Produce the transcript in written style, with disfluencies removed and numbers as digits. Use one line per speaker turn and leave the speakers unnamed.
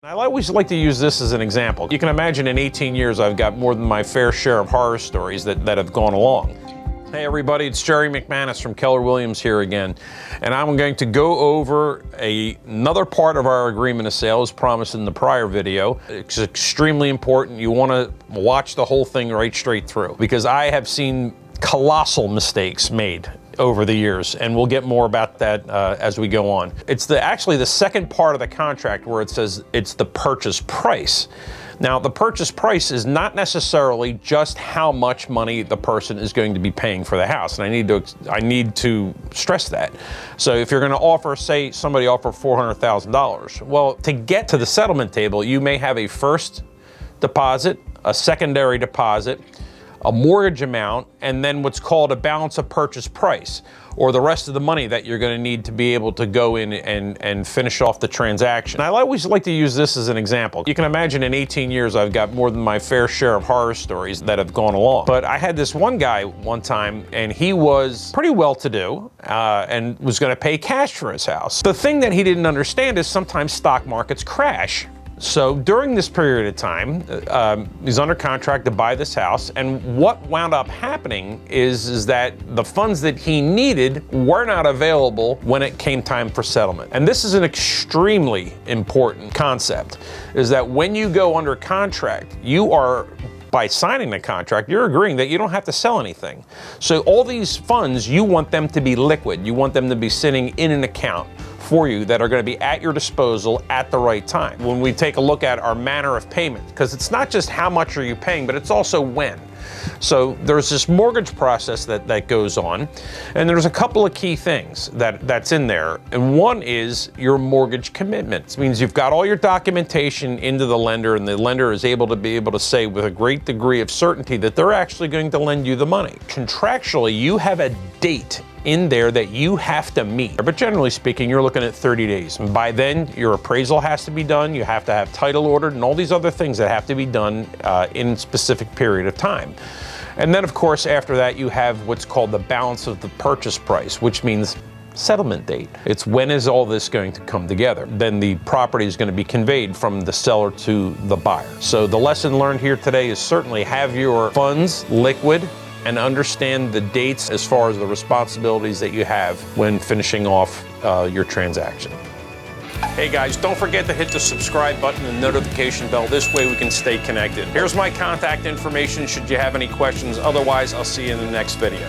I always like to use this as an example. You can imagine in 18 years I've got more than my fair share of horror stories that have gone along. Hey everybody, it's Jerry McManus from Keller Williams here again, and I'm going to go over another part of our agreement of sale as promised in the prior video. It's extremely important. You want to watch the whole thing right straight through, because I have seen colossal mistakes made over the years, and we'll get more about that as we go on. It's actually the second part of the contract where it says it's the purchase price. Now, the purchase price is not necessarily just how much money the person is going to be paying for the house, and I need to stress that. So if you're going to offer, say somebody offer $400,000, well, to get to the settlement table, you may have a first deposit, a secondary deposit, a mortgage amount, and then what's called a balance of purchase price, or the rest of the money that you're going to need to be able to go in and finish off the transaction. I always like to use this as an example. You can imagine in 18 years I've got more than my fair share of horror stories that have gone along. But I had this one guy one time, and he was pretty well-to-do and was going to pay cash for his house. The thing that he didn't understand is sometimes stock markets crash. So during this period of time, he's under contract to buy this house, and what wound up happening is that the funds that he needed were not available when it came time for settlement. And this is an extremely important concept, is that when you go under contract, you are, by signing the contract, you're agreeing that you don't have to sell anything. So all these funds, you want them to be liquid. You want them to be sitting in an account for you that are going to be at your disposal at the right time. When we take a look at our manner of payment, because it's not just how much are you paying, but it's also when. So there's this mortgage process that goes on, and there's a couple of key things that's in there. And one is your mortgage commitment. It means you've got all your documentation into the lender, and the lender is able to say with a great degree of certainty that they're actually going to lend you the money. Contractually, you have a date in there that you have to meet. But generally speaking, you're looking at 30 days. And by then, your appraisal has to be done, you have to have title ordered, and all these other things that have to be done in a specific period of time. And then, of course, after that, you have what's called the balance of the purchase price, which means settlement date. It's when is all this going to come together? Then the property is going to be conveyed from the seller to the buyer. So the lesson learned here today is certainly have your funds liquid and understand the dates as far as the responsibilities that you have when finishing off your transaction. Hey guys, don't forget to hit the subscribe button and notification bell. This way we can stay connected. Here's my contact information should you have any questions. Otherwise, I'll see you in the next video.